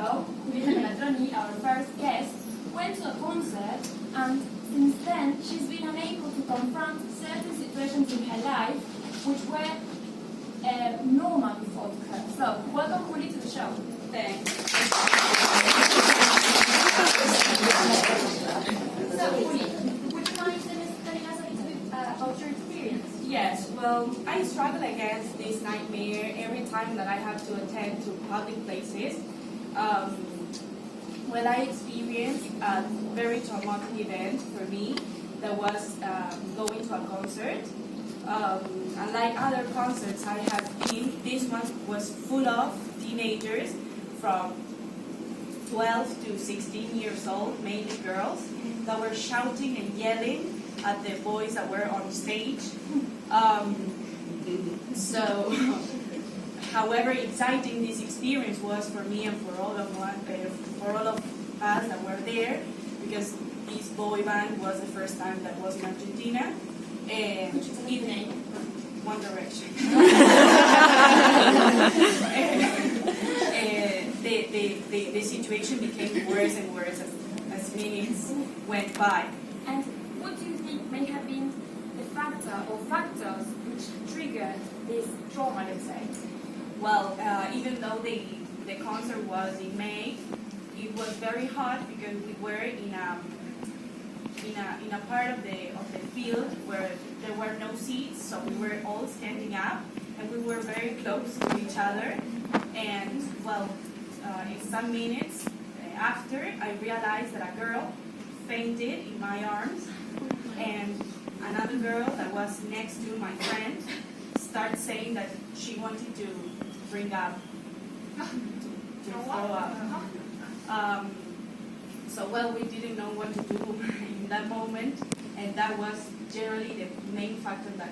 ago, Julieta Calatroni, our first guest, went to a concert, and since then she's been unable to confront certain situations in her life which were normal before to her. So, welcome Juli to the show. Thanks. So, Juli, would you mind telling us a little bit about your experience? Yes, well, I struggle against this nightmare every time that I have to attend to public places. Well, I experienced a very traumatic event for me that was going to a concert. Unlike other concerts I have been, this one was full of teenagers from 12 to 16 years old, mainly girls, that were shouting and yelling at the boys that were on stage. So, however exciting this experience was for me and for all of us that were there, because this boy band was the first time that was in Argentina. Which is a good name. One Direction. The situation became worse and worse as minutes went by. And what do you think may have been the factor or factors which triggered this trauma, let's say? Well, even though the concert was in May, it was very hot because we were in a part of the field where there were no seats, so we were all standing up, and we were very close to each other. And well, in some minutes after, I realized that a girl fainted in my arms, and another girl that was next to my friend started saying that she wanted to bring up, to throw up. So well, we didn't know what to do in that moment, and that was generally the main factor that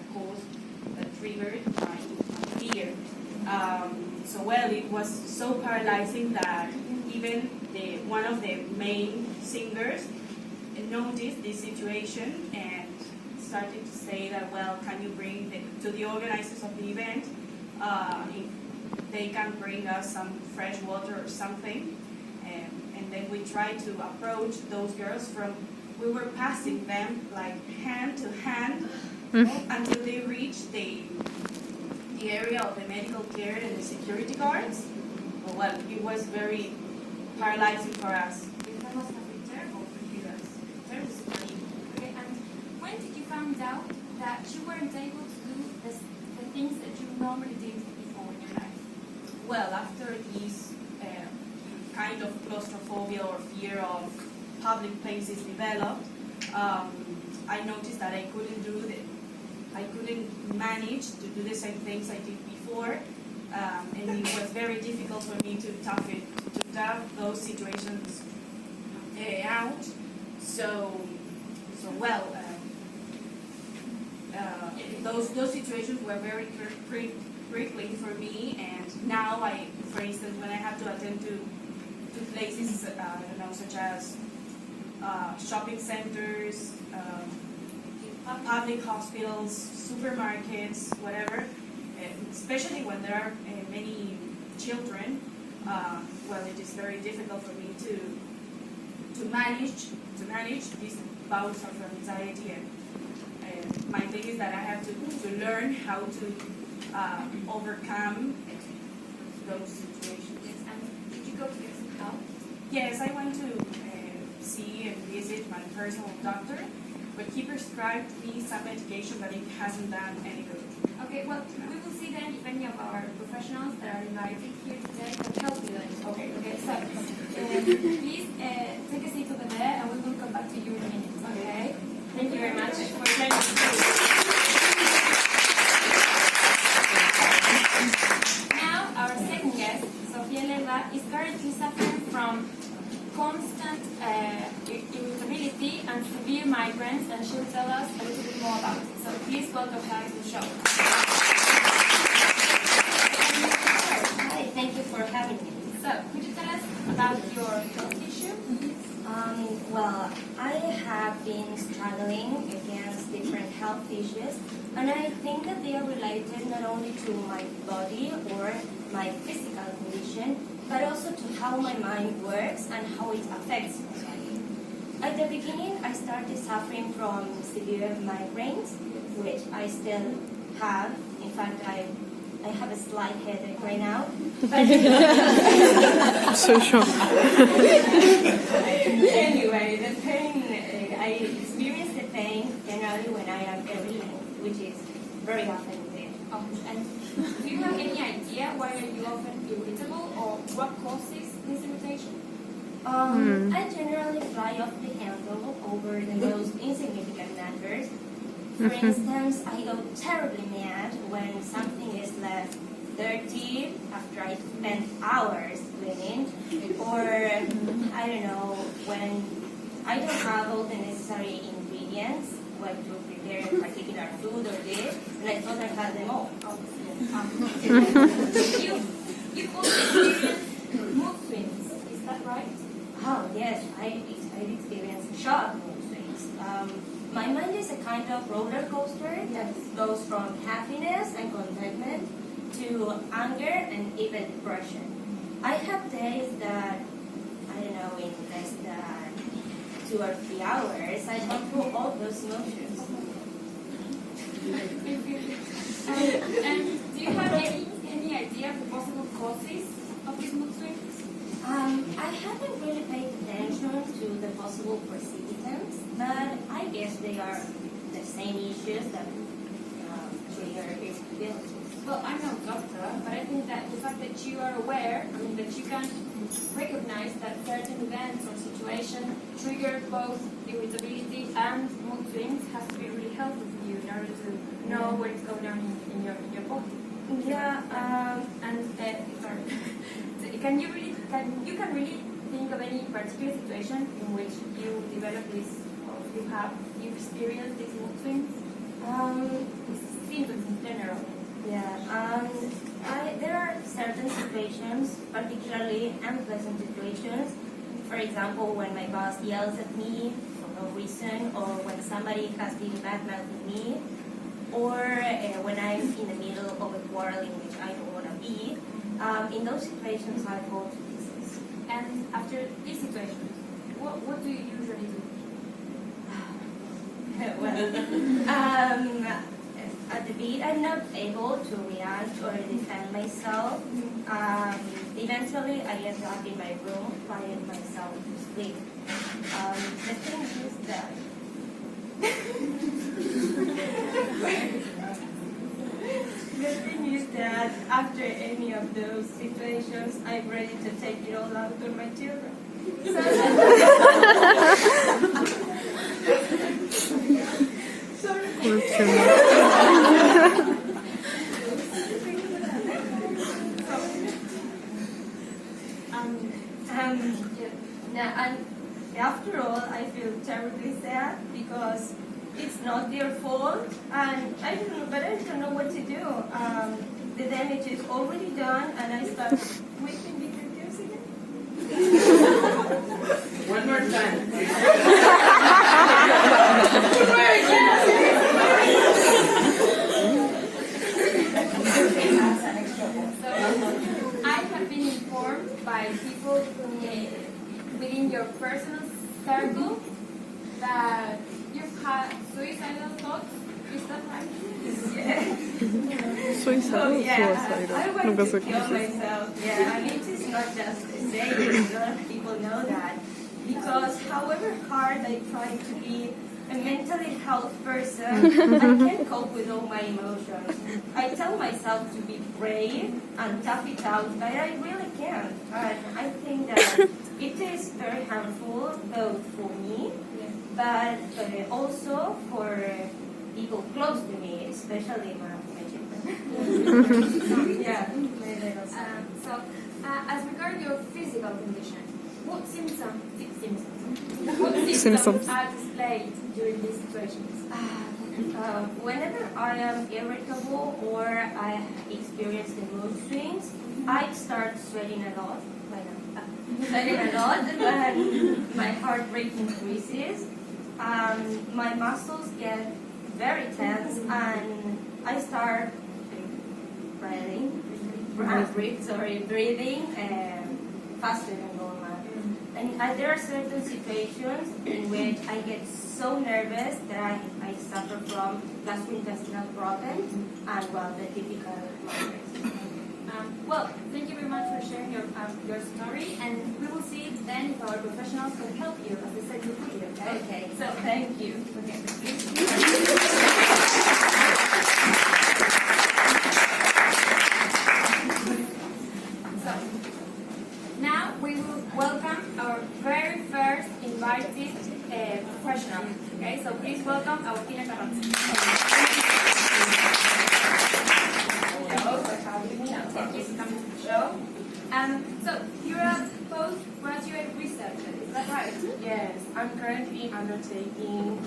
triggered my fear. So well, it was so paralyzing that even one of the main singers noticed this situation and started to say that, well, can you bring to the organizers of the event, if they can bring us some fresh water or something. And then we tried to approach those girls we were passing them like hand to hand until they reached the area of the medical care and the security guards. Well, it was very paralyzing for us. That must have been terrible for you guys. Terrible situation. Okay, and when did you find out that you weren't able to do the things that you normally did before in your life? Well, after this kind of claustrophobia or fear of public places developed, I noticed that I couldn't manage to do the same things I did before, and it was very difficult for me to tough those situations out. So well, those situations were very crippling for me, and now for instance, when I have to attend to places, such as shopping centers, public hospitals, supermarkets, whatever, especially when there are many children, well, it is very difficult for me to manage these bouts of anxiety. And my thing is that I have to learn how to overcome those situations. And did you go to get some help? Yes, I went to see and visit my personal doctor, but he prescribed me some medication, but it hasn't done any good. Okay, well, we will see then if any of our professionals that are invited here today can help you then. Okay. Okay, so please take a seat over there, and we will come back to you in a minute. Okay? Thank you very much for joining us. Now, our second guest, Sofía Lerda, is currently suffering from constant irritability and severe migraines, and she'll tell us a little bit more about it. So please welcome her to the show. Hi, thank you for having me. So, could you tell us about your health issue? Well, I have been struggling against different health issues And I think that they are related not only to my body or my physical condition, but also to how my mind works and how it affects my body. At the beginning, I started suffering from severe migraines, which I still have. In fact, I have a slight headache right now. But So sure. anyway, the pain, I experience the pain generally when I am irritable, which is very often there. And do you have any idea why are you often irritable or what causes this irritation? I generally fly off the handle over the most insignificant matters. For instance, I go terribly mad when something is left dirty after I spent hours cleaning, or I don't know, when I don't have all the necessary ingredients when to prepare a particular food or dish, and I thought I had them all. You've also experienced mood swings, is that right? Oh yes, I experienced sharp mood swings. My mind is a kind of roller coaster that goes from happiness and contentment to anger and even depression. I have days that, I don't know, in less than 2 or 3 hours, I go through all those emotions. And do you have any idea of the possible causes of these mood swings? I haven't really paid attention to the possible precipitants, but I guess they are the same issues that trigger irritability. Well, I'm not a doctor, but I think that the fact that you are aware, that you can recognize that certain events or situations trigger both irritability and mood swings has to be really helpful for you in order to know what is going on in your body. Yeah, Sorry. You can really think of any particular situation in which you develop this, or you experience these mood swings? These symptoms in general. Yeah, there are certain situations, particularly unpleasant situations. For example, when my boss yells at me for no reason, or when somebody has been bad-mouthing me, or when I'm in the middle of a quarrel in which I don't want to be. In those situations, I go to pieces. And after these situations, what do you usually do? At the beat, I'm not able to react or defend myself. Eventually, I end up in my room, crying myself to sleep. The thing is that the thing is that after any of those situations, I'm ready to take it all out on my children. And after all, I feel terribly sad because it's not their fault, and I don't know what to do. The damage is already done, and I start weeping because tears again. One more time. I have been informed by people within your personal circle that you've had suicidal thoughts. Is that right? Suicidal? I want Nunca to sé kill cómo se dice. myself. Yeah, and it is not just a saying. A lot of people know that. Because however hard I try to be a mentally healthy person, I can't cope with all my emotions. I tell myself to be brave and tough it out, but I really can't. And I think that it is very harmful both for me, but also for people close to me, especially my children. Yeah. As regards your physical condition, what symptoms are displayed during these situations? Whenever I am irritable or I experience the mood swings, I start sweating a lot. And my heart rate increases. My muscles get very tense, and I start breathing faster than normal. And there are certain situations in which I get so nervous that I suffer from gastrointestinal problems and, well, the typical migraines. Well, thank you very much for sharing your story, and we will see then if our professionals can help you, as I said before, okay? Okay, so thank you. Okay. So, now we will welcome our very first invited professional. Okay, so please welcome Agustina Carranza. Hello, for having me. Thank you for coming to the show. So, you're a postgraduate researcher, is that right? Yes, I'm currently undertaking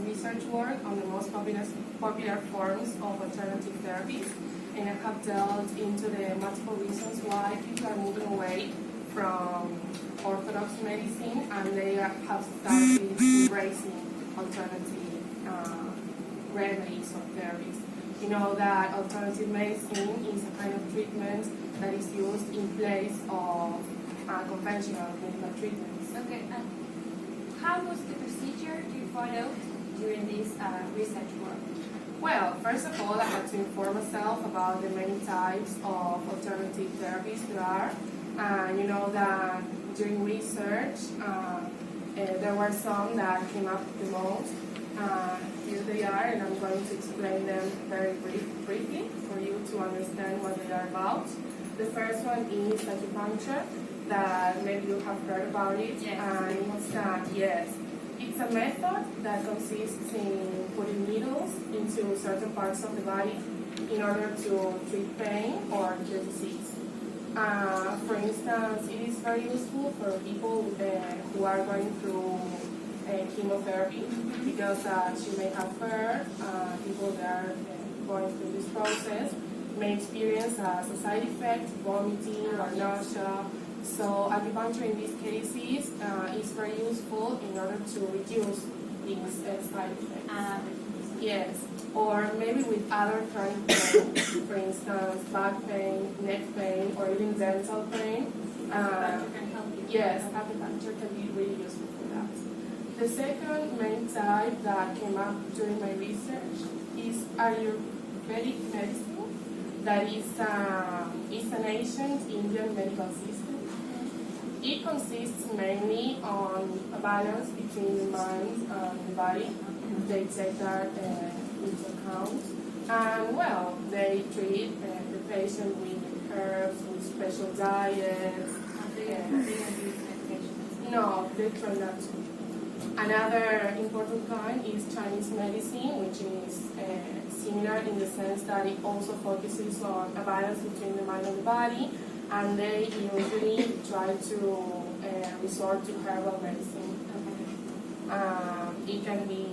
research work on the most popular forms of alternative therapies, and I have delved into the multiple reasons why people are moving away from orthodox medicine, and they have started embracing alternative remedies or therapies. You know that alternative medicine is a kind of treatment that is used in place of conventional medical treatments. Okay, and how was the procedure you followed during this research work? Well, first of all, I had to inform myself about the many types of alternative therapies there are. You know that during research, there were some that came up the most. Here they are, and I'm going to explain them very briefly for you to understand what they are about. The first one is acupuncture, that maybe you have heard about it. Yes. It's a method that consists in putting needles into certain parts of the body in order to treat pain or cure disease. For instance, it is very useful for people who are going through chemotherapy, because as you may have heard, people that are going through this process may experience as a side effect vomiting or nausea. So acupuncture in these cases is very useful in order to reduce these side effects. Yes, or maybe with other chronic pain, for instance, back pain, neck pain, or even dental pain. Acupuncture can help you. Yes, acupuncture can be really useful for that. The second main type that came up during my research is Ayurvedic medicine. That is an ancient Indian medical system. It consists mainly on a balance between the mind and the body. They take that into account. And, well, they treat the patient with herbs, with special diets. No, they try not to. Another important kind is Chinese medicine, which is similar in the sense that it also focuses on a balance between the mind and the body, and they usually try to resort to herbal medicine. It can be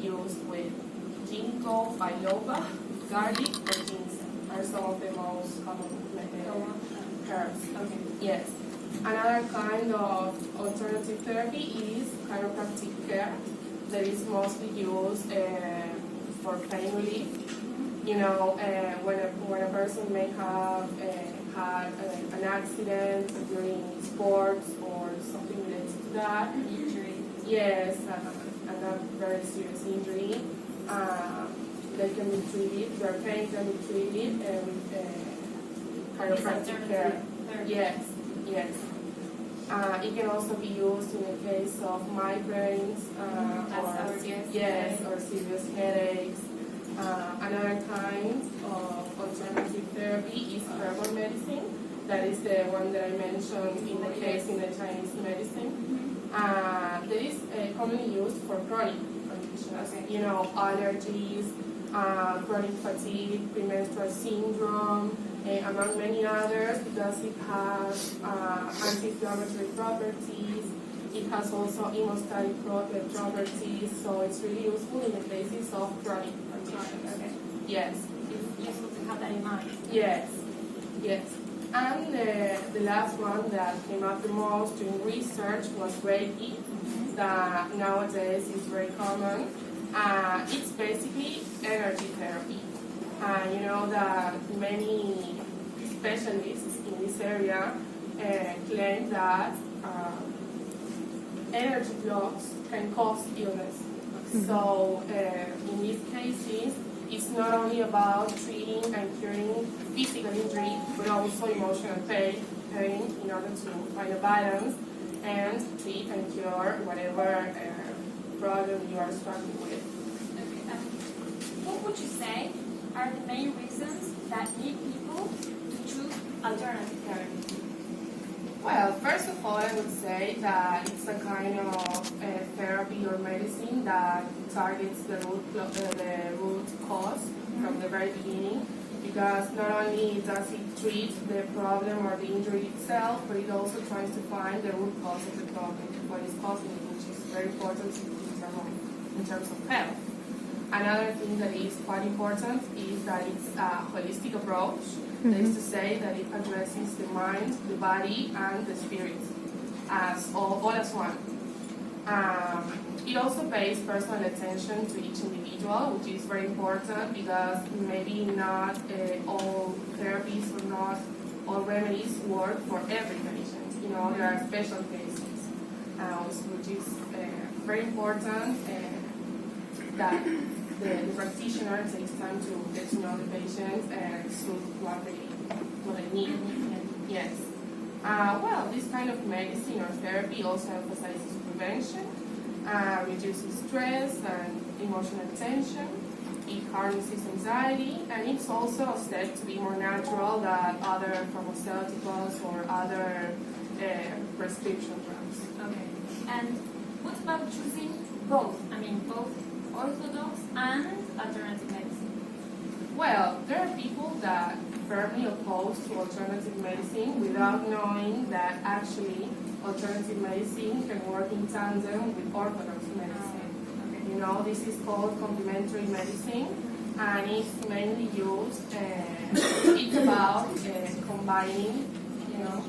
used with ginkgo biloba, garlic, or ginseng are some of the most common herbs. Okay. Yes. Another kind of alternative therapy is chiropractic care that is mostly used for pain relief. You know, when a person may have had an accident during sports or something related to that. Injury. Yes, a very serious injury. They can be treated, their pain can be treated with chiropractic care. Yes. Yes. It can also be used in the case of migraines or serious headaches. Another kind of alternative therapy is herbal medicine. That is the one that I mentioned in the case in the Chinese medicine. That is commonly used for chronic conditions. You know, allergies, chronic fatigue, premenstrual syndrome, among many others, because it has anti-inflammatory properties. It has also hemostatic properties, so it's really useful in the cases of chronic conditions. Okay. Yes. It's useful to have that in mind. Yes. Yes. And the last one that came up the most during research was Reiki, that nowadays is very common. It's basically energy therapy. You know that many specialists in this area claim that energy blocks can cause illness. So in these cases, it's not only about treating and curing physical injury, but also emotional pain in order to find a balance and treat and cure whatever problem you are struggling with. Okay. What would you say are the main reasons that lead people to choose alternative therapy? Well, first of all, I would say that it's a kind of therapy or medicine that targets the root cause from the very beginning, because not only does it treat the problem or the injury itself, but it also tries to find the root cause of the problem, what is causing it, which is very important in terms of health. Another thing that is quite important is that it's a holistic approach. That is to say that it addresses the mind, the body, and the spirit as all as one. It also pays personal attention to each individual, which is very important because maybe not all therapies or not all remedies work for every patient. You know, there are special cases, which is very important that the practitioner takes time to get to know the patient and suit what they need. Yes. Well, this kind of medicine or therapy also emphasizes prevention, reduces stress and emotional tension. It harnesses anxiety, and it's also said to be more natural than other pharmaceuticals or other prescription drugs. Okay. And what about choosing both? I mean, both orthodox and alternative medicine? Well, there are people that firmly oppose to alternative medicine without knowing that actually alternative medicine can work in tandem with orthodox medicine. Okay. You know, this is called complementary medicine, and it's mainly used, it's about combining, you know,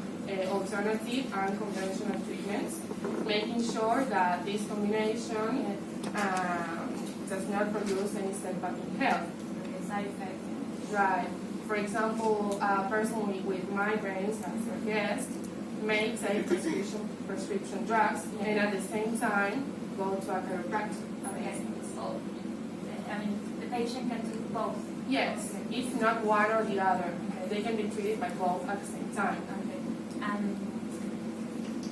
alternative and conventional treatments, making sure that this combination does not produce any setback in health. Okay, side effects. Right. For example, a person with migraines, as your guest, may take prescription drugs and at the same time go to a chiropractor. Okay. So, I mean, the patient can do both. Yes, it's not one or the other. They can be treated by both at the same time. Okay.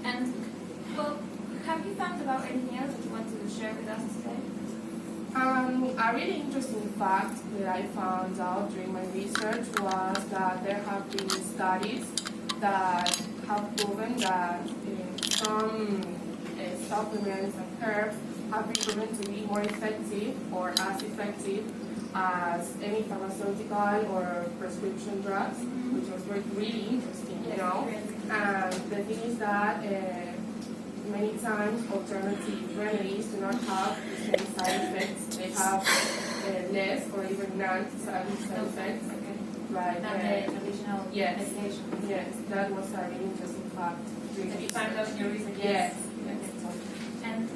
And well, have you found about anything else that you want to share with us today? A really interesting fact that I found out during my research was that there have been studies that have proven that some supplements and herbs have been proven to be more effective or as effective as any pharmaceutical or prescription drugs, which was really interesting, you know. And the thing is that many times alternative remedies do not have the same side effects. They have less or even none side effects. Right. Than the traditional medication. Yes, that was a really interesting fact. That you found out in your research. Yes. And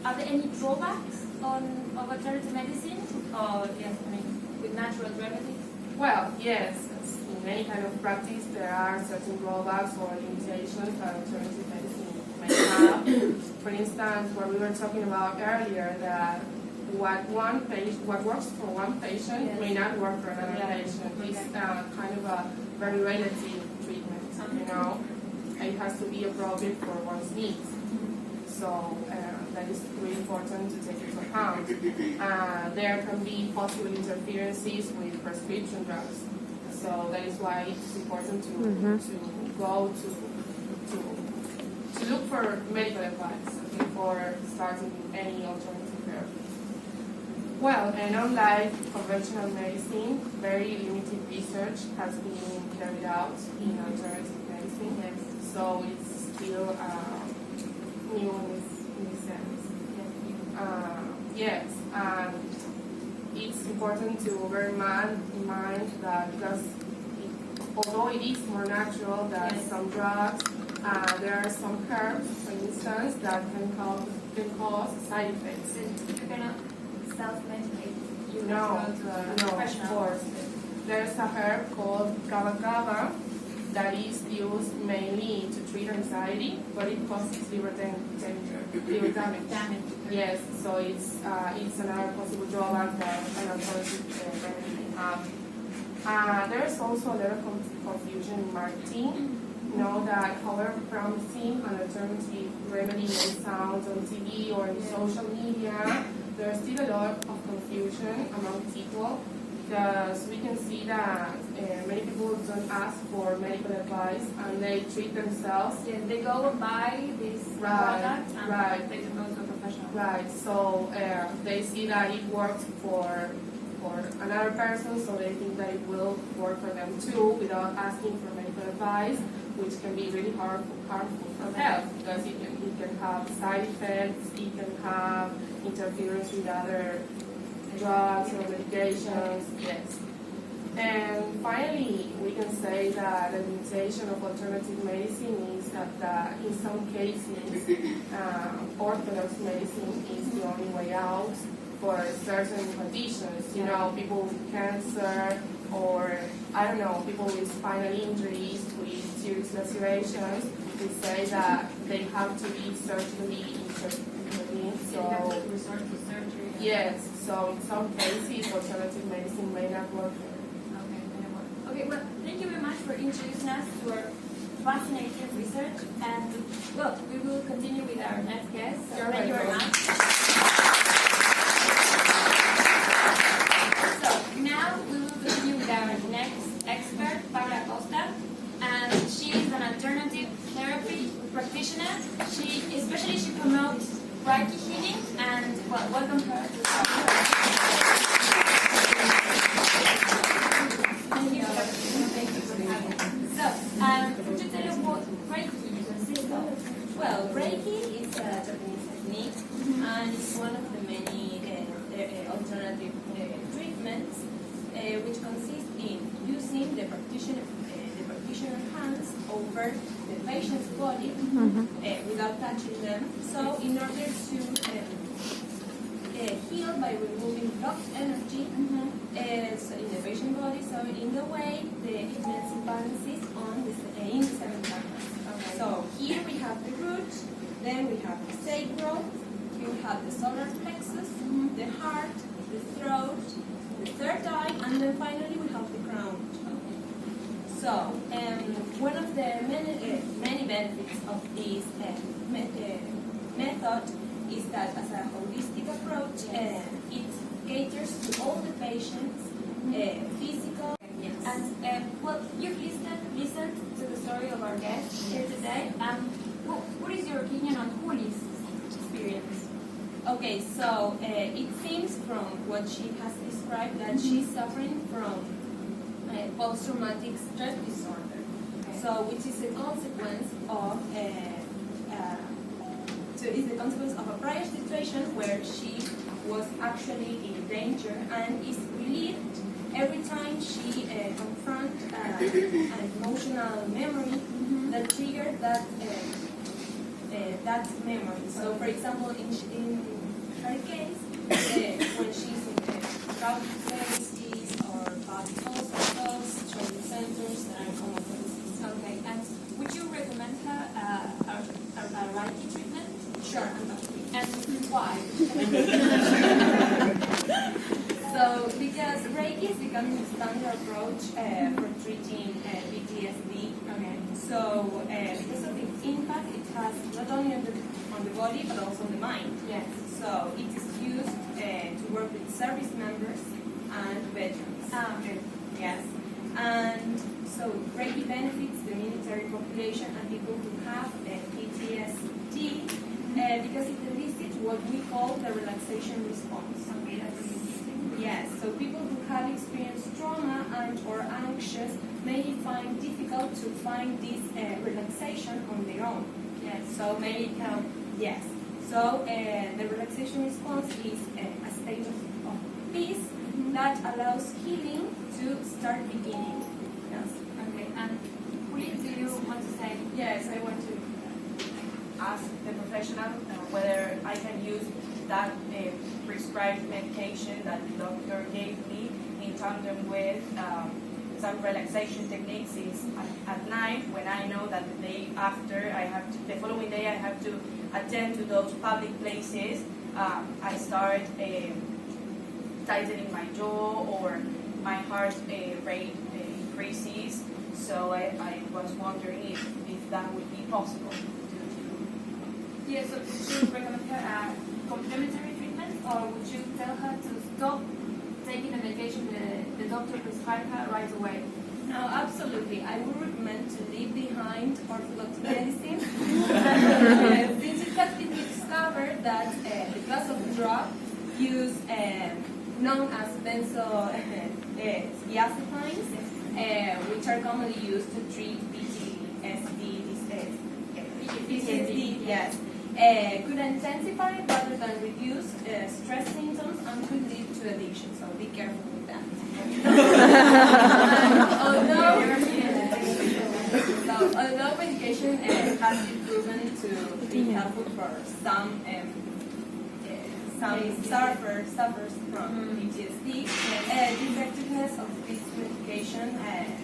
are there any drawbacks of alternative medicine? Or yes, I mean, with natural remedies? Well, yes. As in any kind of practice, there are certain drawbacks or limitations that alternative medicine may have. For instance, what we were talking about earlier, that what works for one patient may not work for another patient. It's kind of a very relative treatment, you know. It has to be appropriate for one's needs. So that is really important to take into account. There can be possible interferences with prescription drugs. So that is why it's important to go to look for medical advice before starting any alternative therapy. Well, and unlike conventional medicine, very limited research has been carried out in alternative medicine. Yes. So it's still new in this sense. Yes, and it's important to bear in mind that because although it is more natural than some drugs, there are some herbs, for instance, that can cause can cause side effects. You're gonna self-medicate. You No, have to go to a of professional. course. There's a herb called kava that is used mainly to treat anxiety, but it causes liver damage. Yes, so it's another possible drawback that an alternative remedy can have. There's also a lot of confusion in marketing. Know that however promising an alternative remedy may sound on TV or in social media, there's still a lot of confusion among people because we can see that many people don't ask for medical advice and they treat themselves. Yeah, they go and buy this product and they can go to a professional. Right, so they see that it works for another person, so they think that it will work for them too without asking for medical advice, which can be really harmful for health because it can have side effects, it can have interference with other drugs or medications, yes. And finally, we can say that the limitation of alternative medicine is that in some cases, orthodox medicine is the only way out for certain conditions. You know, people with cancer or, I don't know, people with spinal injuries, with serious lacerations, we say that they have to be surgically intervened. So, resort to surgery. yes, so in some cases, alternative medicine may not work. Okay, well, thank you very much for introducing us to our fascinating research, and well, we will continue with our next guest. So thank you very much. So now we will continue with our next expert, Paula Acosta, and she is an alternative therapy practitioner. She promotes Reiki healing, and well, welcome her to the could you tell us what Reiki consists of? Well, Reiki is a Japanese technique, and it's one of the many alternative treatments, which consists in using the practitioner's hands over the patient's body without touching them. So, in order to heal by removing blocked energy so in the patient body, so in the way it makes imbalances in the seven chakras. Okay. So here we have the root, then we have the sacral, here we have the solar plexus, the heart, the throat, the third eye, and then finally we have the crown. Okay. So one of the many benefits of this method is that as a holistic approach, it caters to all the patients, physical. Yes. And well, you've listened to the story of our guest here today. What is your opinion on Juli's experience? Okay, so it seems from what she has described that she's suffering from post-traumatic stress disorder. Okay. So, which is a consequence of a prior situation where she was actually in danger and is relieved every time she confronts an emotional memory that triggered that memory. So, for example, in her case, when she's in crowded places or public hospitals, training centers that are common places. Okay, and would you recommend her a Reiki treatment? Sure. And why? So, because Reiki is becoming a standard approach for treating PTSD. Okay. So, because of its impact, it has not only on the body but also on the mind. Yes. So, it is used to work with service members and veterans. Okay. Yes. And so, Reiki benefits the military population and people who have PTSD because it elicits what we call the relaxation response. Okay, that's really interesting. Yes, so people who have experienced trauma and or anxious may find difficult to find this relaxation on their own. Yes. So maybe it can, yes. So the relaxation response is a state of peace that allows healing to start beginning. Yes. Okay, and Juli, do you want to say? Yes, I want to ask the professional whether I can use that prescribed medication that the doctor gave me in tandem with some relaxation techniques is at night when I know that the day after the following day I have to attend to those public places. I start tightening my jaw or my heart rate increases. So I was wondering if that would be possible. Yes, so would you recommend her a complementary treatment, or would you tell her to stop taking the medication the doctor prescribed her right away? No, absolutely. I would recommend to leave behind orthodox medicine. Since it has been discovered that the class of drug used known as benzodiazepines, which are commonly used to treat PTSD, yes, could intensify rather than reduce stress symptoms and could lead to addiction. So be careful with that. Although medication has been proven to be helpful for some suffers from PTSD, the effectiveness of this medication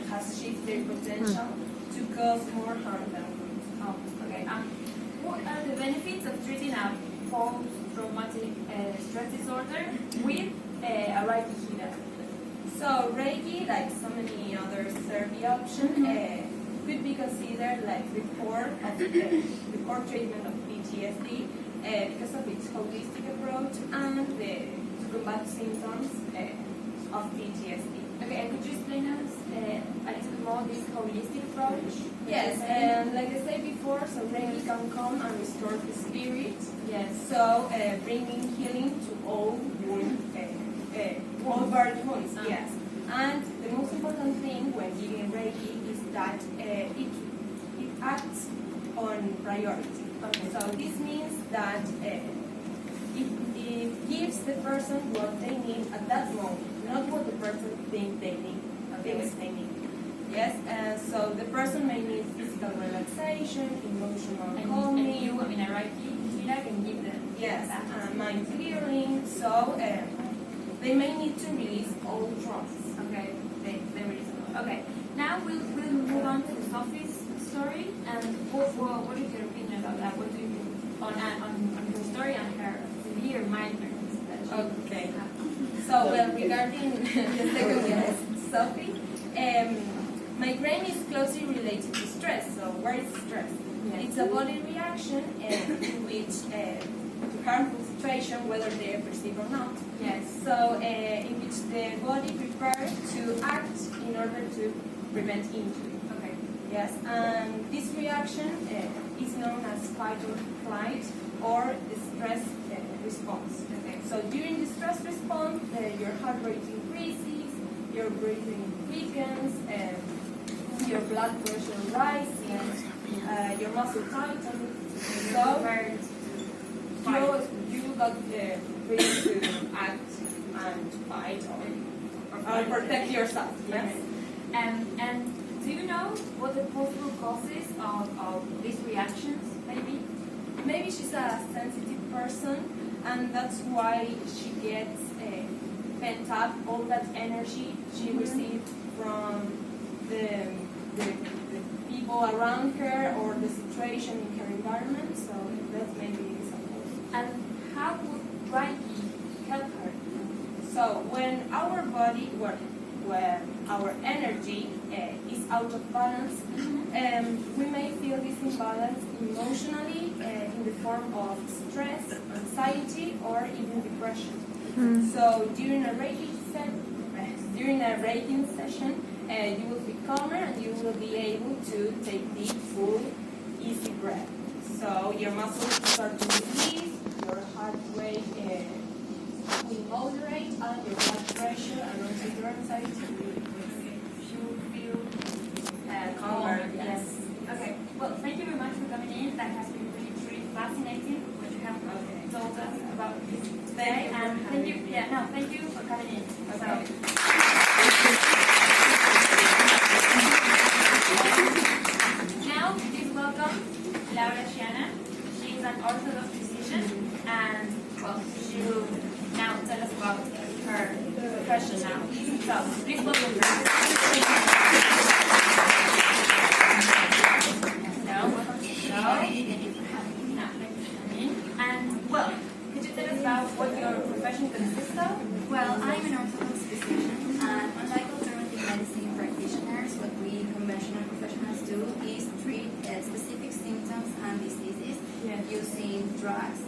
has shifted their potential to cause more harm than good. Okay. What are the benefits of treating a post-traumatic stress disorder with a Reiki healer? So Reiki, like so many other therapy options, could be considered like the core treatment of PTSD because of its holistic approach and to combat symptoms of PTSD. Okay, and could you explain us a little bit more this holistic approach? Yes, and like I said before, so Reiki can come and restore the spirit. Yes. So bringing healing to all body wounds. Yes. And the most important thing when giving Reiki is that it acts on priority. Okay. So this means that it gives the person what they need at that moment, not what the person thinks they need. Yes, so the person may need physical relaxation, emotional calming. And you, a Reiki healer can give them. Yes, mind clearing. So they may need to release all traumas. Okay, they release them. Okay, now we'll move on to Sophie's story. And what is your opinion about that? What do you think on her story and her severe migraines that she Okay. had? So, well, regarding the second guest, Sophie, migraine is closely related to stress. So, what is stress? Yes. It's a body reaction in which to harmful situation, whether they are perceived or not. Yes. So, in which the body prepares to act in order to prevent injury. Okay. Yes, and this reaction is known as fight or flight or the stress response. Okay. So during the stress response, your heart rate increases, your breathing weakens, your blood pressure rises, your muscle tightens. So you got free to act and fight or protect yourself. Yes. And do you know what the possible causes of these reactions may be? Maybe she's a sensitive person, and that's why she gets pent up all that energy she received from the people around her or the situation in her environment. So that's maybe example. And how would Reiki help her? So when our body, where our energy is out of balance, we may feel this imbalance emotionally in the form of stress, anxiety, or even depression. So during a Reiki session, you will be calmer and you will be able to take deep, full, easy breath. So your muscles start to release, your heart rate will moderate, and your blood pressure and also your anxiety will feel calmer. Yes. Okay. Well, thank you very much for coming in. That has been really fascinating what you have told us about this today. And thank you. Yeah. No. Thank you for coming in. Okay. Now, please welcome Giana. drugs,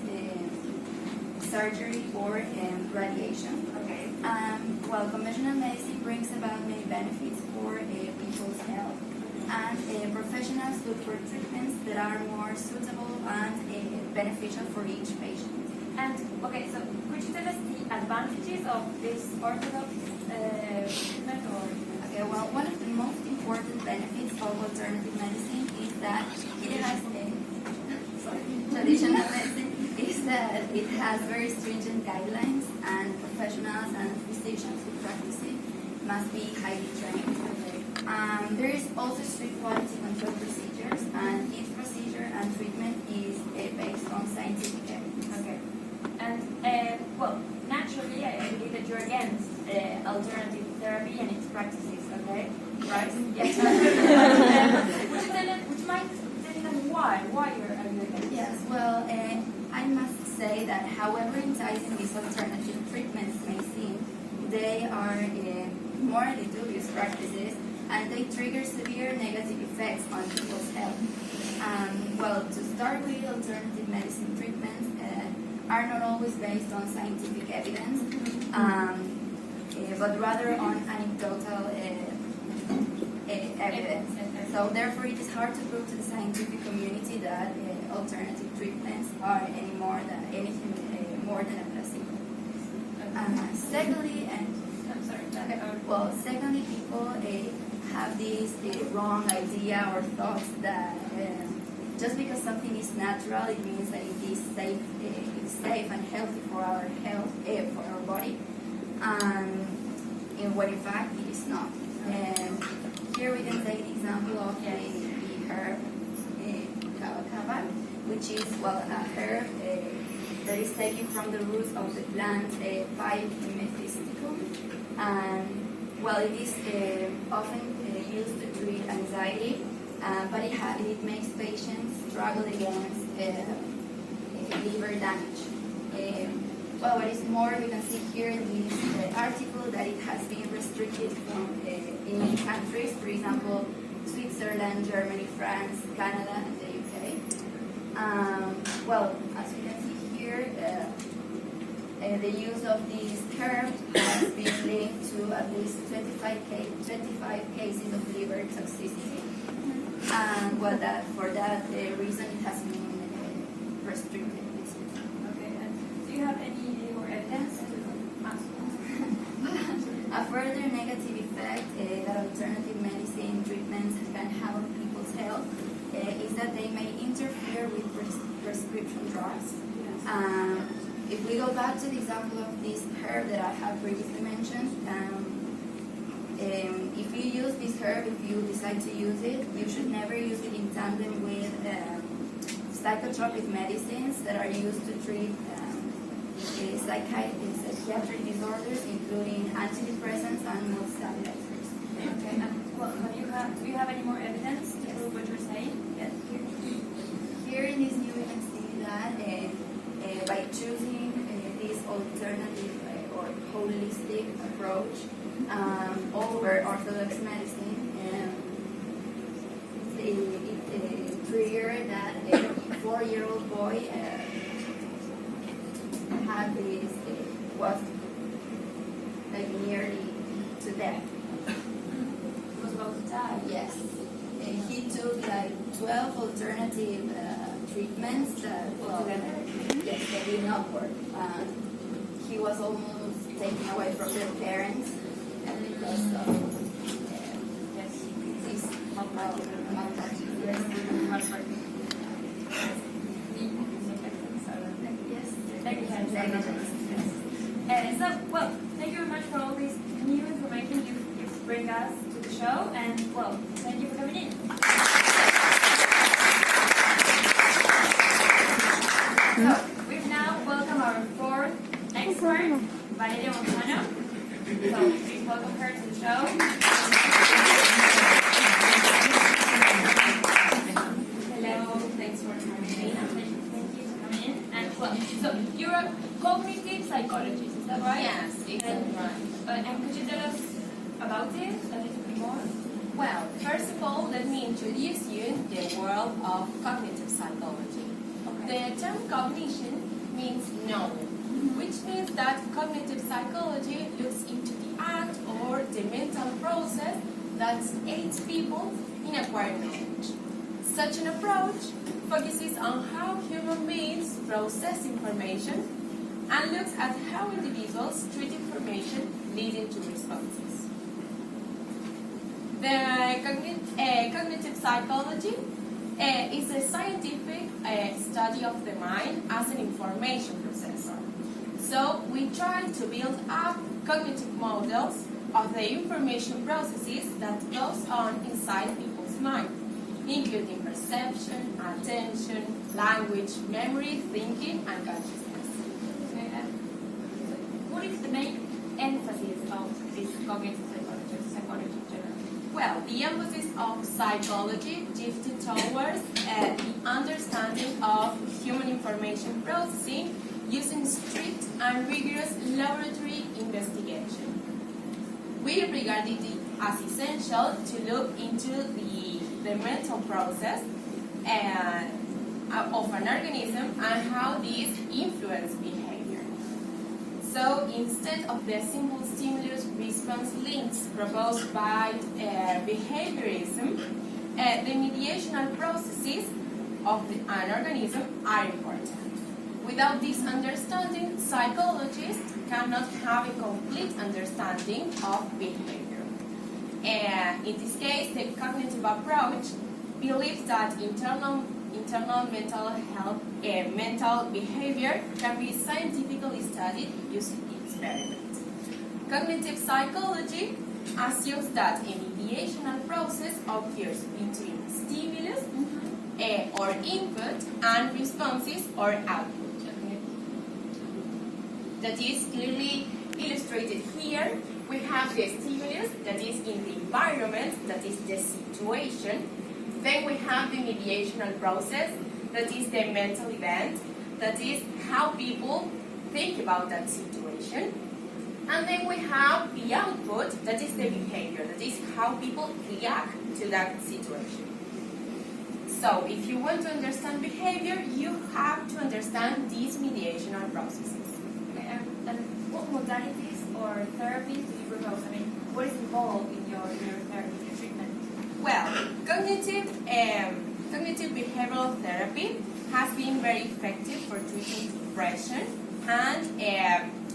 surgery, or radiation. Okay. While conventional medicine brings about many benefits for people's health, and professionals look for treatments that are more suitable and beneficial for each patient. And okay, so could you tell us the advantages of this orthodox treatment? Okay, well, one of the most important benefits of alternative medicine is that it has traditional medicine is that it has very stringent guidelines, and professionals and physicians who practice it must be highly trained. There is also strict quality control procedures, and each procedure and treatment is based on scientific evidence. Okay. And well, naturally, I believe that you're against alternative therapy and its practices. Okay, right? Yes. Would you mind telling us why? Why you're against? Yes. Well, I must say that however enticing these alternative treatments may seem, they are morally dubious practices, and they trigger severe negative effects on people's health. Well, to start with, alternative medicine treatments are not always based on scientific evidence, but rather on anecdotal evidence. So therefore, it is hard to prove to the scientific community that alternative treatments are anything more than a placebo. Secondly, secondly, people have this wrong idea or thoughts that just because something is natural, it means that it is safe and healthy for our health, for our body, when in fact it is not. Here we can take the example of the herb kava, which is a herb that is taken from the roots of the plant Pipemethysticum. It is often used to treat anxiety, but it makes patients struggle against liver damage. What is more, we can see here in this article that it has been restricted from in many countries, for example, Switzerland, Germany, France, Canada, and the UK. As we can see here, the use of this herb has been linked to at least 25 cases of liver toxicity. For that reason, it has been restricted. Okay, and do you have any more evidence? A further negative effect that alternative medicine treatments can have on people's health is that they may interfere with prescription drugs. If we go back to the example of this herb that I have previously mentioned, if you use this herb, if you decide to use it, you should never use it in tandem with psychotropic medicines that are used to treat psychiatric disorders, including antidepressants and mood stabilizers. Okay. And do you have any more evidence to prove what you're saying? Yes. Here in this view, we can see that by choosing this alternative or holistic approach over orthodox medicine, it triggered that a 4-year-old boy had this, was nearly to death. He was about to die. Yes. He took 12 alternative treatments that, yes, they did not work. He was almost taken away from their parents, and because of this malpractice. Thank you very much for all this new information you bring us to the show, and thank you for coming in. So, we've now welcomed our fourth expert, Valeria Bonzano. So, please welcome her to the show. Hello, thanks for coming in. Thank you for coming in. And so you're a cognitive psychologist, is that right? Yes, exactly right. And could you tell us about it a little bit more? Well, first of all, let me introduce you to the world of cognitive psychology. Okay. The term cognition means knowing, which means that cognitive psychology looks into the act or the mental process that aids people in acquiring knowledge. Such an approach focuses on how human beings process information and looks at how individuals treat information leading to responses. The cognitive psychology is a scientific study of the mind as an information processor. So we try to build up cognitive models of the information processes that goes on inside people's mind, including perception, attention, language, memory, thinking, and consciousness. What is the main emphasis of this cognitive psychology in general? Well, the emphasis of psychology shifted towards the understanding of human information processing using strict and rigorous laboratory investigation. We regarded it as essential to look into the mental process of an organism and how these influence behavior. So instead of the simple stimulus-response links proposed by behaviorism, the mediational processes of an organism are important. Without this understanding, psychologists cannot have a complete understanding of behavior. In this case, the cognitive approach believes that internal mental health and mental behavior can be scientifically studied using experiments. Cognitive psychology assumes that a mediational process occurs between stimulus or input and responses or output. That is clearly illustrated here. We have the stimulus that is in the environment, that is the situation. Then we have the mediational process, that is the mental event, that is how people think about that situation. And then we have the output, that is the behavior, that is how people react to that situation. So if you want to understand behavior, you have to understand these mediational processes. And what modalities or therapies do you propose? I mean, what is involved in your therapy, your treatment? Well, cognitive behavioral therapy has been very effective for treating depression and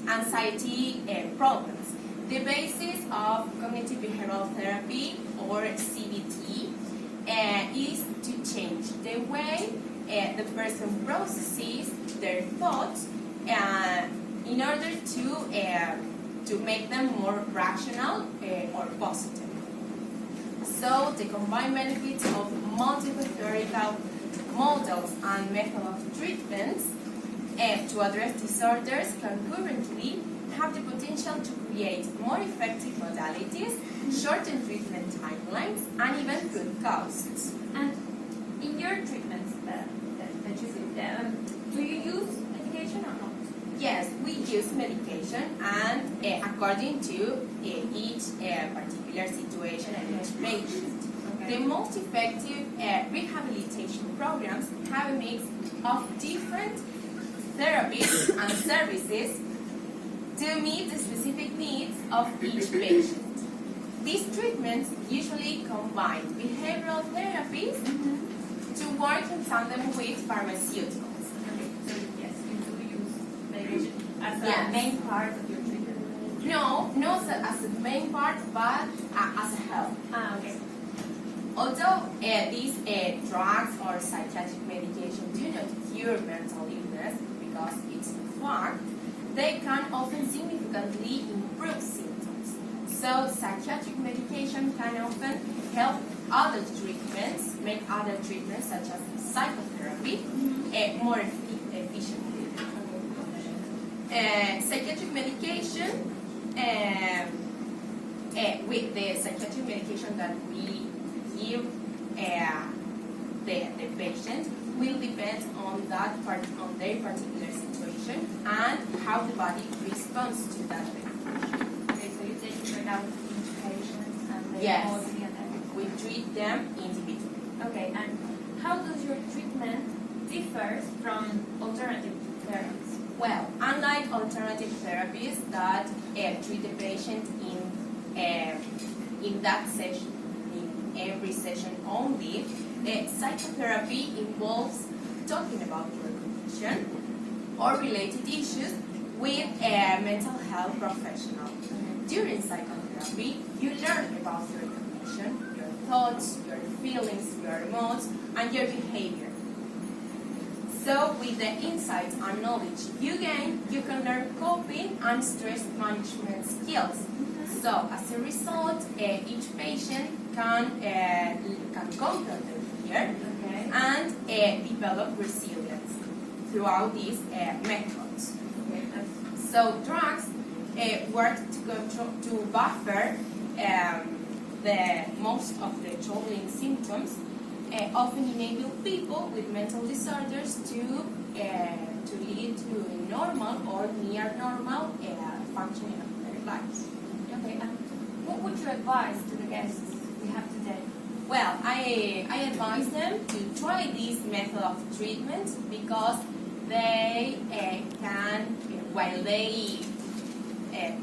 anxiety problems. The basis of cognitive behavioral therapy, or CBT, is to change the way the person processes their thoughts in order to make them more rational or positive. So the combined benefits of multiple theoretical models and method of treatments to address disorders concurrently have the potential to create more effective modalities, shorten treatment timelines, and even cut costs. And in your treatments that you do, do you use medication or not? Yes, we use medication, and according to each particular situation and each patient. Okay. The most effective rehabilitation programs have a mix of different therapies and services to meet the specific needs of each patient. These treatments usually combine behavioral therapies to work in tandem with pharmaceuticals. So yes, you do use medication as Yes. a main part of your treatment. No, not as a main part, but as a help. Okay. Although these drugs or psychiatric medication do not cure mental illness because it's a fact, they can often significantly improve symptoms. So psychiatric medication can often help other treatments, make other treatments such as psychotherapy more efficient. Psychiatric medication, with the psychiatric medication that we give the patient will depend on their particular situation and how the body responds to that medication. Okay, so you take into account each patient and their Yes. body and everything. We treat them individually. Okay, and how does your treatment differs from alternative therapies? Well, unlike alternative therapies that treat the patient in that session, in every session only, psychotherapy involves talking about your condition or related issues with a mental health professional. During psychotherapy, you learn about your condition, your thoughts, your feelings, your emotions, and your behavior. So, with the insights and knowledge you gain, you can learn coping and stress management skills. So, as a result, each patient can conquer their fear and develop resilience throughout these methods. So, drugs work to buffer the most of the troubling symptoms. Often enable people with mental disorders to lead to a normal or near normal functioning of their lives. Okay, and what would you advise to the guests we have today? Well, I advise them to try this method of treatment because they can, while they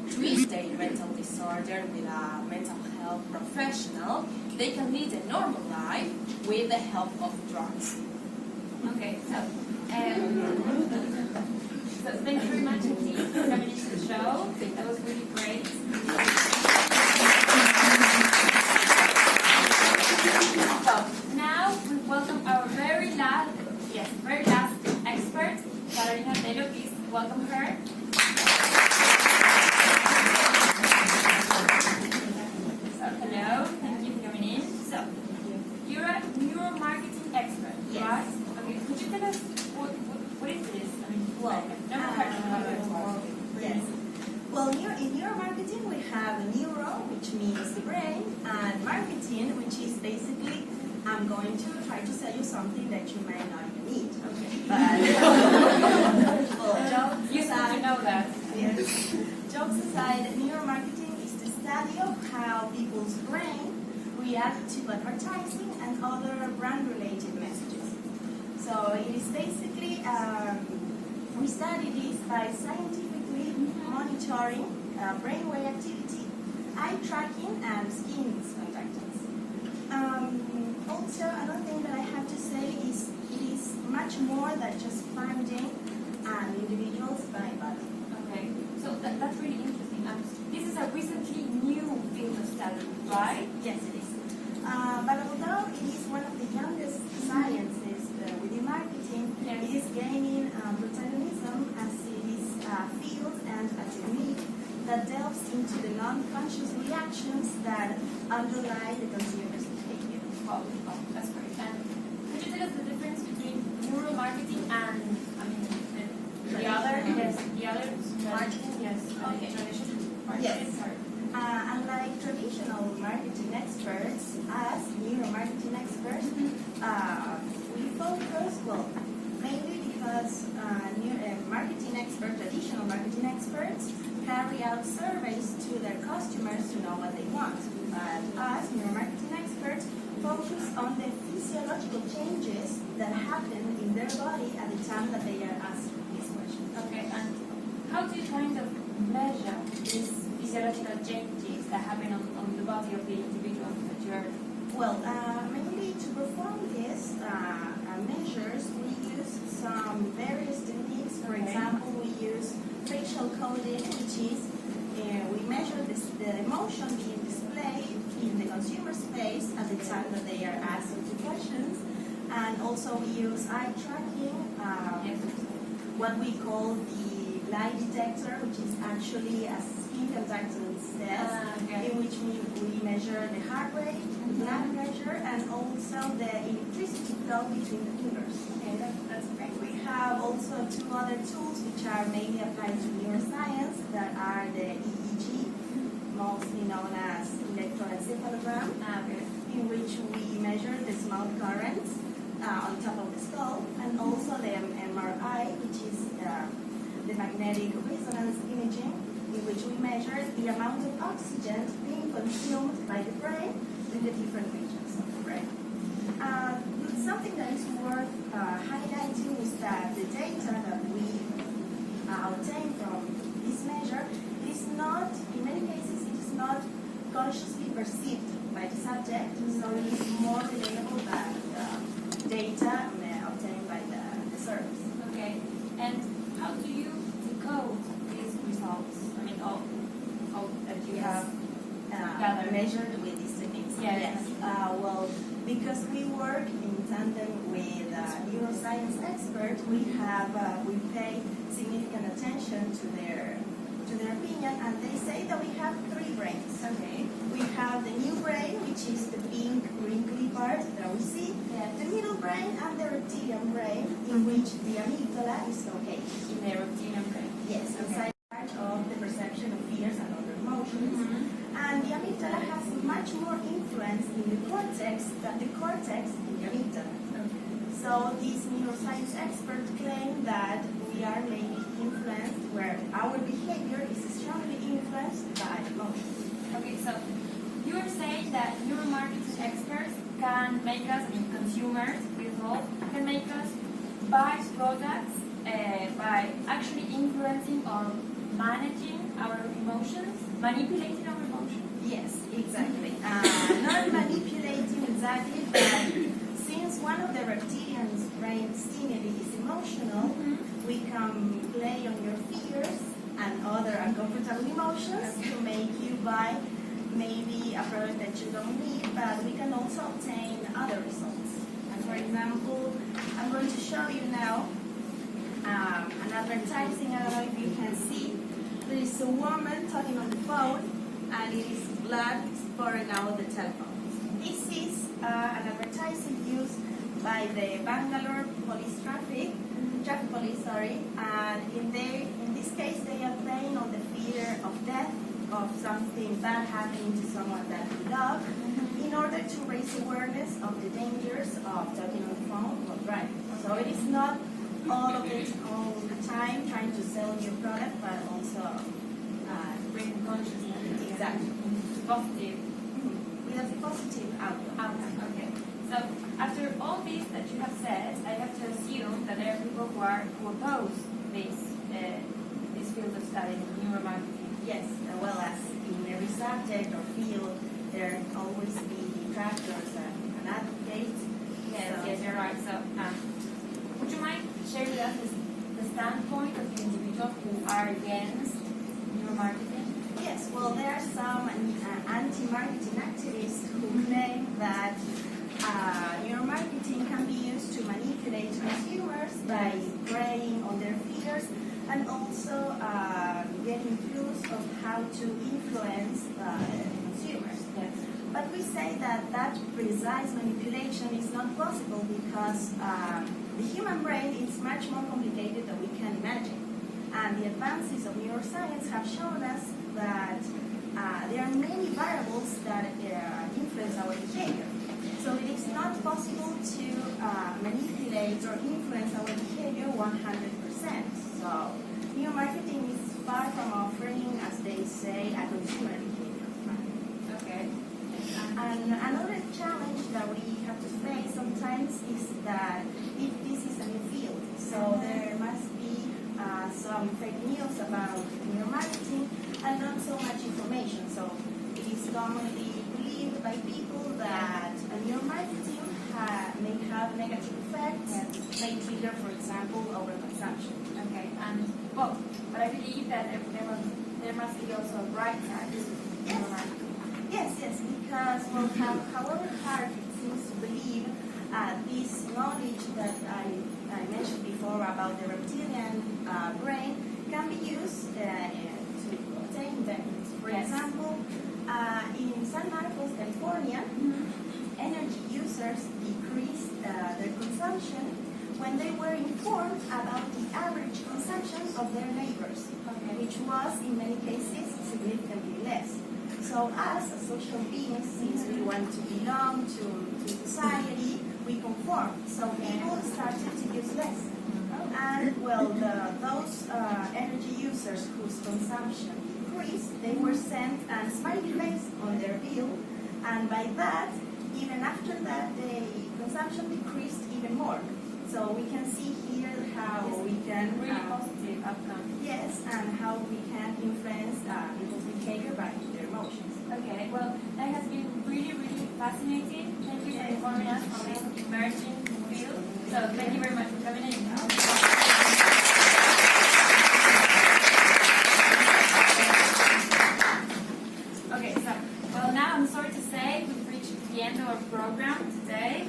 treat their mental disorder with a mental health professional, they can lead a normal life with the help of drugs. Okay, so thank you very much indeed for coming into the show. That was really great. So now we welcome our very last expert, Tello. Please welcome her. So hello, thank you for coming in. So you're a neuromarketing expert, right? Okay, could you tell us what is this? I mean, yes. Well, in neuromarketing we have neuro, which means the brain, and marketing, which is basically I'm going to try to sell you something that you may not even need. Okay. But you said you know that. Yes. Jokes aside, neuromarketing is the study of how people's brain react to advertising and other brand-related messages. So it is basically, we study this by scientifically monitoring brainwave activity, eye tracking, and skin conductance. Also, another thing that I have to say is it is much more than just finding an individual's brain body. Okay, so that's really interesting. This is a recently new field of study, right? Yes, it is. But although it is one of the youngest sciences within marketing, Yes. it is gaining protagonism as it is a field and a technique that delves into the non-conscious reactions that underlie the consumer's behavior. Oh, that's great. And could you tell us the difference between neuromarketing and, the other Marketing? Yes. Okay. Traditional marketing? Yes. Sorry. Unlike traditional marketing experts, as neuromarketing experts, we focus, mainly because marketing experts, traditional marketing experts, carry out surveys to their customers to know what they want. But us, neuromarketing experts, focus on the physiological changes that happen in their body at the time that they are asked these questions. Okay, and how do you kind of measure these physiological changes that happen on the body of the individual that you're... Well, mainly to perform these measures, we use some various techniques. For example, we use facial coding, which is we measure the emotion being displayed in the consumer's face at the time that they are asked the questions. And also we use eye tracking, what we call the lie detector, which is actually a skin conductance test, in which we measure the heart rate, the blood pressure, and also the electricity flow between the fingers. Okay, that's great. We have also two other tools which are mainly applied to neuroscience, that are the EEG, mostly known as electroencephalogram, in which we measure the small currents on top of the skull, and also the MRI, which is the magnetic resonance imaging, in which we measure the amount of oxygen being consumed by the brain in the different regions of the brain. Something that is worth highlighting tandem with neuroscience experts, we pay significant attention to their opinion, and they say that we have three brains. Okay. We have the new brain, which is the pink wrinkly part that we see, the middle brain, and the reptilian brain, in which the amygdala is located. In the reptilian brain. Yes, inside of the perception of fears and other emotions. And the amygdala has much more influence in the cortex than the cortex in the amygdala. So these neuroscience experts claim that we are maybe influenced, where our behavior is strongly influenced by emotions. Okay, so you are saying that neuromarketing experts can make us, consumers, can make us buy products by actually influencing or managing our emotions, manipulating our emotions? Yes, exactly. Not manipulating exactly, but since one of the reptilian brain stimuli is emotional, we can play on your fears and other uncomfortable emotions to make you buy maybe a product that you don't need, but we can also obtain other results. And for example, I'm going to show you now an advertising. I don't know if you can see. There is a woman talking on the phone, and it is blood pouring out the telephone. This is an advertising used by the Bangalore traffic police, and in this case they are playing on the fear of death, of something bad happening to someone that we love, in order to raise awareness of the dangers of talking on the phone or driving. So it is not all of it all the time trying to sell your product, but also Bring consciousness. exactly Positive. with a positive outcome. Okay. So after all this that you have said, I have to assume that there are people who oppose this field of study, neuromarketing. Yes, as well as in every subject or field, there always be detractors and advocates. Yes, you're right. So would you mind sharing with us the standpoint of the individuals who are against neuromarketing? Yes, well, there are some anti-marketing activists who claim that neuromarketing can be used to manipulate consumers by preying on their fears and also getting clues of how to influence consumers. Yes. But we say that that precise manipulation is not possible because the human brain is much more complicated than we can imagine. And the advances of neuroscience have shown us that there are many variables that influence our behavior. So it is not possible to manipulate or influence our behavior 100%. So neuromarketing is far from offering, as they say, a consumer behavior. Okay. And another challenge that we have to face sometimes is that if this is a new field, so there must be some fake news about neuromarketing and not so much information. So it is commonly believed by people that neuromarketing may have negative effects, may trigger, for example, overconsumption. Okay. But I believe that there must be also a bright side to neuromarketing. Yes, because well, however hard it seems to believe, this knowledge that I mentioned before about the reptilian brain can be used to obtain benefits. For example, in San Marcos, California, energy users decreased their consumption when they were informed about the average consumption of their neighbors, which was in many cases significantly less. So as a social beings, since we want to belong to society, we conform. So people started to use less. And well, those energy users whose consumption decreased, they were sent a smiley face on their bill. And by that, even after that, the consumption decreased even more. So we can see here how we can Really positive outcome. yes, and how we can influence people's behavior by their emotions. Okay, well, that has been really, really fascinating. Thank you for informing us on this emerging field. So thank you very much for coming in. Okay, so, well, now I'm sorry to say we've reached the end of our program. program today.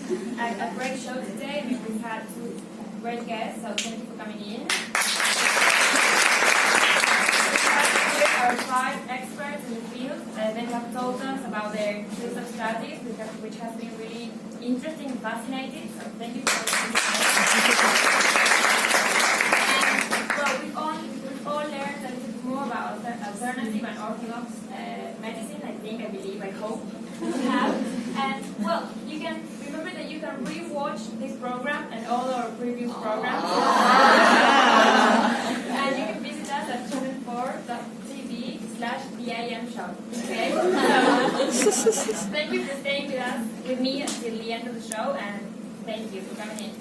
We've had a great show today. We've had two great guests, so thank you for coming in. Our 5 experts in the field. They have told us about their fields of studies, which has been really interesting and fascinating. So thank you for listening. Well, we've all learned a little bit more about alternative and orthodox medicine. I believe, I hope we have. And well, you can remember that you can re-watch this program and all our previous programs. And you can visit us at channel4.tv/TheIM show. Okay? So, thank you for staying with me until the end of the show, and thank you for coming in.